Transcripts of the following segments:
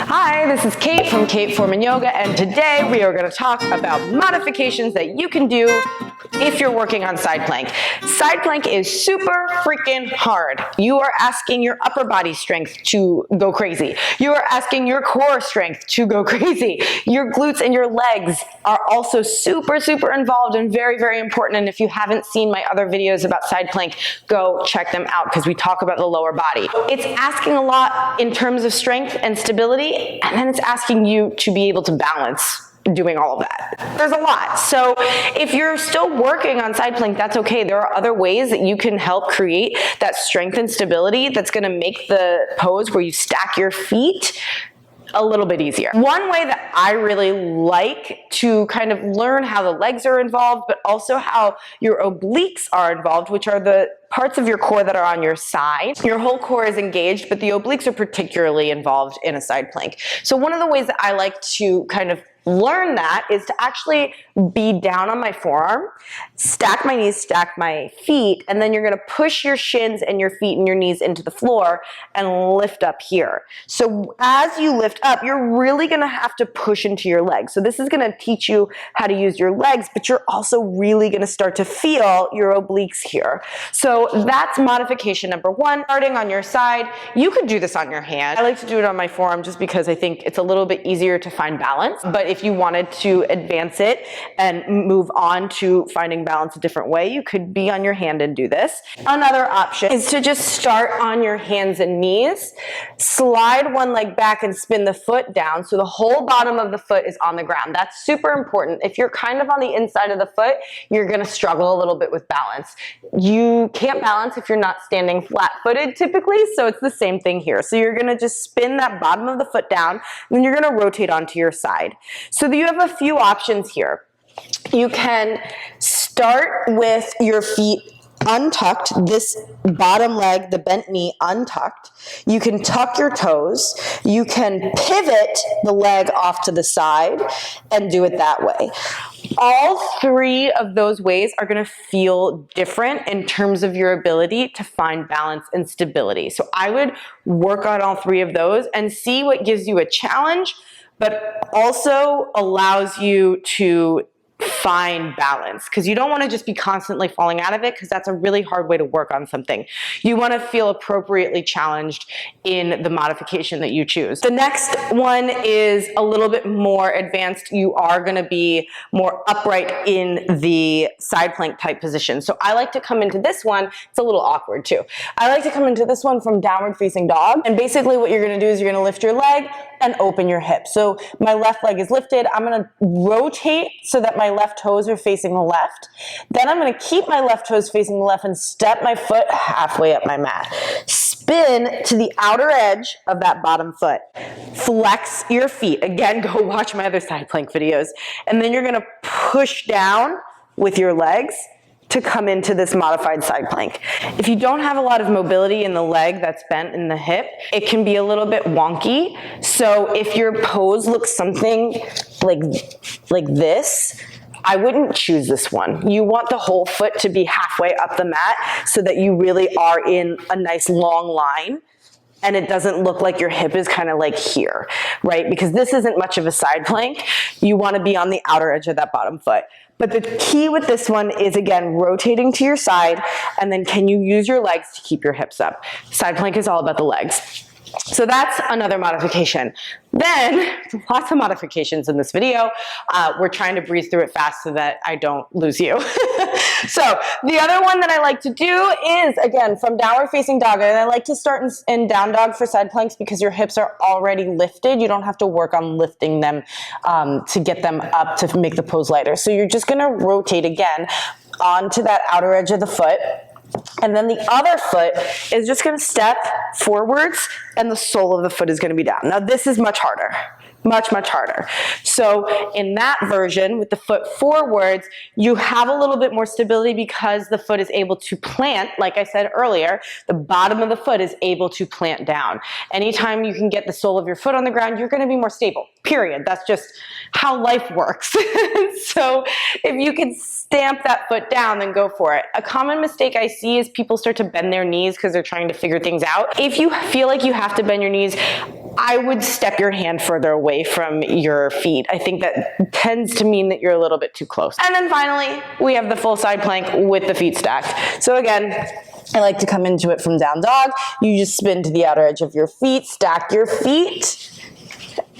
Hi, this is Kate from Kate Forman Yoga, and today we are going to talk about modifications that you can do if you're working on side plank. Side plank is super freaking hard. You are asking your upper body strength to go crazy. You are asking your core strength to go crazy. Your glutes and your legs are also super involved and very important. And if you haven't seen my other videos about side plank, go check them out because we talk about the lower body. It's asking a lot in terms of strength and stability, and then it's asking you to be able to balance doing all of that. There's a lot. So if you're still working on side plank, that's okay. There are other ways that you can help create that strength and stability that's going to make the pose where you stack your feet a little bit easier. One way that I really like to kind of learn how the legs are involved, but also how your obliques are involved, which are the parts of your core that are on your side. Your whole core is engaged, but the obliques are particularly involved in a side plank. So one of the ways that I like to kind of learn that is to actually be down on my forearm, stack my knees, stack my feet, and then you're gonna push your shins and your feet and your knees into the floor and lift up here. So as you lift up, you're really gonna have to push into your legs. So this is gonna teach you how to use your legs, but you're also really gonna start to feel your obliques here. So that's modification number one. Starting on your side, you could do this on your hand. I like to do it on my forearm just because I think it's a little bit easier to find balance. But if you wanted to advance it and move on to finding balance a different way, you could be on your hand and do this. Another option is to just start on your hands and knees, slide one leg back and spin the foot down so the whole bottom of the foot is on the ground. That's super important. If you're kind of on the inside of the foot, you're gonna struggle a little bit with balance. You can't balance if you're not standing flat-footed typically, so it's the same thing here. So you're gonna just spin that bottom of the foot down, and then you're gonna rotate onto your side. So you have a few options here. You can start with your feet untucked, this bottom leg, the bent knee untucked. You can tuck your toes. You can pivot the leg off to the side and do it that way. All three of those ways are going to feel different in terms of your ability to find balance and stability. So I would work on all three of those and see what gives you a challenge, but also allows you to find balance, because you don't want to just be constantly falling out of it, because that's a really hard way to work on something. You want to feel appropriately challenged in the modification that you choose. The next one is a little bit more advanced. You are going to be more upright in the side plank type position. So I like to come into this one. It's a little awkward too. I like to come into this one from downward facing dog. And basically what you're going to do is you're going to lift your leg and open your hip. So my left leg is lifted. I'm going to rotate so that my left toes are facing the left. Then I'm going to keep my left toes facing the left and step my foot halfway up my mat. Spin to the outer edge of that bottom foot. Flex your feet. Again, go watch my other side plank videos. And then you're going to push down with your legs to come into this modified side plank. If you don't have a lot of mobility in the leg that's bent in the hip, it can be a little bit wonky. So if your pose looks something like this, I wouldn't choose this one. You want the whole foot to be halfway up the mat so that you really are in a nice long line and it doesn't look like your hip is kind of like here, right? Because this isn't much of a side plank. You want to be on the outer edge of that bottom foot. But the key with this one is, again, rotating to your side, and then can you use your legs to keep your hips up? Side plank is all about the legs. So that's another modification. Then, lots of modifications in this video. We're trying to breeze through it fast so that I don't lose you. So the other one that I like to do is, again, from downward facing dog. And I like to start in down dog for side planks because your hips are already lifted. You don't have to work on lifting them to get them up to make the pose lighter. So you're just gonna rotate again onto that outer edge of the foot. And then the other foot is just going to step forwards and the sole of the foot is going to be down. Now this is much harder. Much harder. So in that version, with the foot forwards, you have a little bit more stability because the foot is able to plant. Like I said earlier, the bottom of the foot is able to plant down. Anytime you can get the sole of your foot on the ground, you're going to be more stable, period. That's just how life works. So if you can stamp that foot down, then go for it. A common mistake I see is people start to bend their knees because they're trying to figure things out. If you feel like you have to bend your knees, I would step your hand further away from your feet. I think that tends to mean that you're a little bit too close. And then finally, we have the full side plank with the feet stacked. So again, I like to come into it from down dog. You just spin to the outer edge of your feet, stack your feet,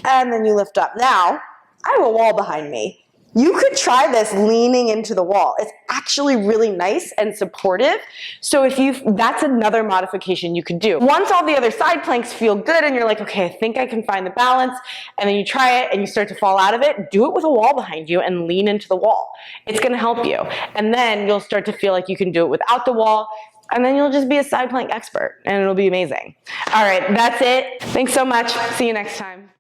and then you lift up. Now, I have a wall behind me. You could try this leaning into the wall. It's actually really nice and supportive. So that's another modification you could do. Once all the other side planks feel good and you're like, okay, I think I can find the balance, and then you try it and you start to fall out of it, do it with a wall behind you and lean into the wall. It's gonna help you. And then you'll start to feel like you can do it without the wall, and then you'll just be a side plank expert and it'll be amazing. All right, that's it. Thanks so much. See you next time.